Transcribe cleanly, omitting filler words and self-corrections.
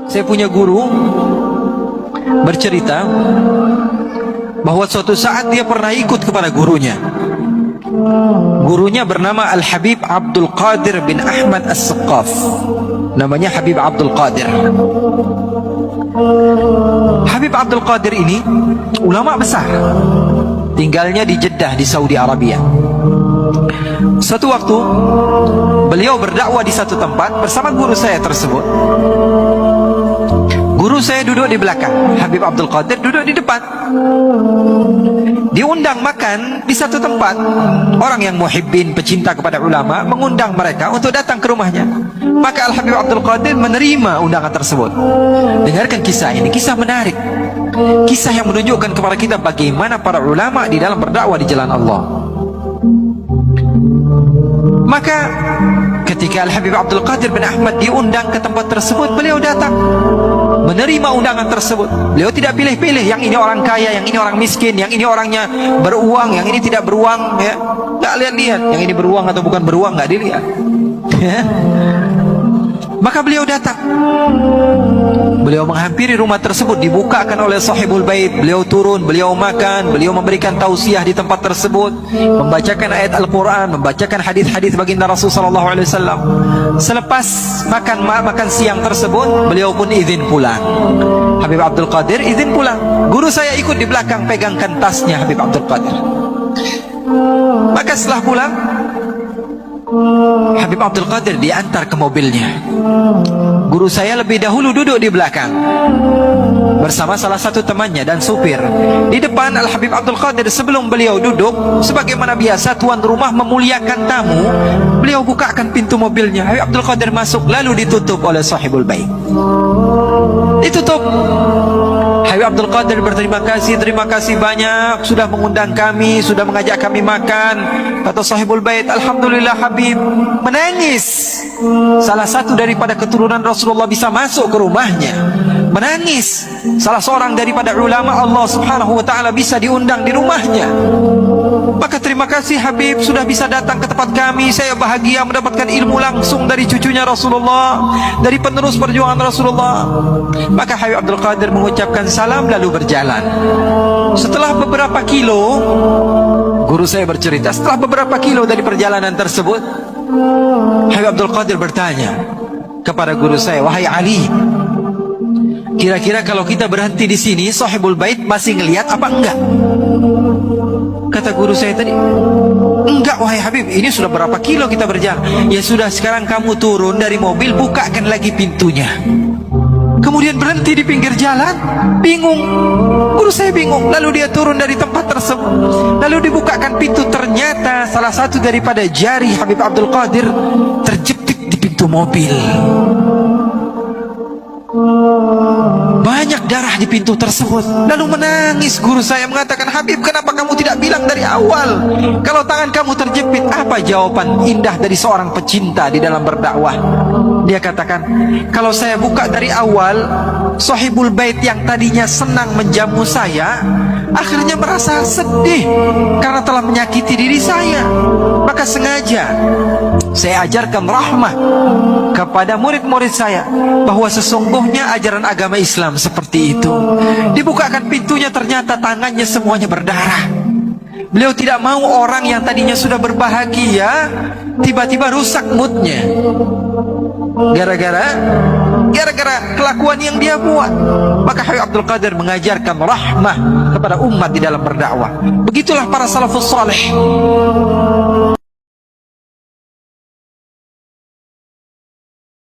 Saya punya guru bercerita bahwa suatu saat dia pernah ikut kepada gurunya. Gurunya bernama Al-Habib Abdul Qadir bin Ahmad As-Saqqaf. Namanya Habib Abdul Qadir. Habib Abdul Qadir ini ulama besar, tinggalnya di Jeddah di Saudi Arabia. Suatu waktu beliau berdakwah di satu tempat bersama guru saya tersebut. Guru saya duduk di belakang, Habib Abdul Qadir duduk di depan. Diundang makan di satu tempat. Orang yang muhibbin, pecinta kepada ulama, mengundang mereka untuk datang ke rumahnya. Maka Al-Habib Abdul Qadir menerima undangan tersebut. Dengarkan kisah ini, kisah menarik, kisah yang menunjukkan kepada kita bagaimana para ulama di dalam berdakwah di jalan Allah. Maka ketika Al-Habib Abdul Qadir bin Ahmad diundang ke tempat tersebut, beliau datang menerima undangan tersebut. Beliau tidak pilih-pilih, yang ini orang kaya, yang ini orang miskin, yang ini orangnya beruang, yang ini tidak beruang, ya. Nggak lihat-lihat, yang ini beruang atau bukan beruang, nggak dilihat. Maka beliau datang. Beliau menghampiri rumah tersebut, dibukakan oleh sahibul bait. Beliau turun, beliau makan, beliau memberikan tausiah di tempat tersebut, membacakan ayat Al-Quran, membacakan hadis-hadis baginda Rasul sallallahu alaihi wasallam. Selepas makan siang tersebut, beliau pun izin pulang. Habib Abdul Qadir izin pulang. Guru saya ikut di belakang, pegangkan tasnya Habib Abdul Qadir. Maka setelah pulang, Habib Abdul Qadir diantar ke mobilnya. Guru saya lebih dahulu duduk di belakang bersama salah satu temannya dan supir. Di depan Al-Habib Abdul Qadir, sebelum beliau duduk, sebagaimana biasa tuan rumah memuliakan tamu, beliau bukakan pintu mobilnya. Habib Abdul Qadir masuk, lalu ditutup oleh sahibul bait. Ditutup. Habib Abdul Qadir berterima kasih banyak sudah mengundang kami, sudah mengajak kami makan. Kata sahibul bait, alhamdulillah Habib. Menangis. Salah satu daripada keturunan Rasulullah bisa masuk ke rumahnya. Menangis. Salah seorang daripada ulama Allah subhanahu wa ta'ala bisa diundang di rumahnya. Maka terima kasih Habib sudah bisa datang ke tempat kami. Saya bahagia mendapatkan ilmu langsung dari cucunya Rasulullah, dari penerus perjuangan Rasulullah. Maka Habib Abdul Qadir mengucapkan salam lalu berjalan. Setelah beberapa kilo, guru saya bercerita, setelah beberapa kilo dari perjalanan tersebut, Habib Abdul Qadir bertanya kepada guru saya, wahai Ali, kira-kira kalau kita berhenti di sini, sahibul bait masih ngelihat apa enggak? Kata guru saya tadi, enggak wahai Habib, ini sudah berapa kilo kita berjalan. Ya sudah, sekarang kamu turun dari mobil, bukakan lagi pintunya. Kemudian berhenti di pinggir jalan. Bingung, guru saya bingung. Lalu dia turun dari tempat tersebut, lalu dibukakan pintu. Ternyata salah satu daripada jari Habib Abdul Qadir terjepit di pintu mobil. Banyak darah di pintu tersebut. Lalu menangis. Guru saya mengatakan, Habib, kenapa kamu tidak bilang dari awal kalau tangan kamu terjepit? Apa jawaban indah dari seorang pecinta di dalam berdakwah? Dia katakan, kalau saya buka dari awal, sahibul bait yang tadinya senang menjamu saya akhirnya merasa sedih karena telah menyakiti diri saya. Maka sengaja saya ajarkan rahmah kepada murid-murid saya bahwa sesungguhnya ajaran agama Islam seperti itu. Dibukakan pintunya, ternyata tangannya semuanya berdarah. Beliau tidak mau orang yang tadinya sudah berbahagia tiba-tiba rusak moodnya gara-gara kelakuan yang dia buat. Maka Habib Abdul Qadir mengajarkan rahmah kepada umat di dalam berdakwah. Begitulah para salafus saleh.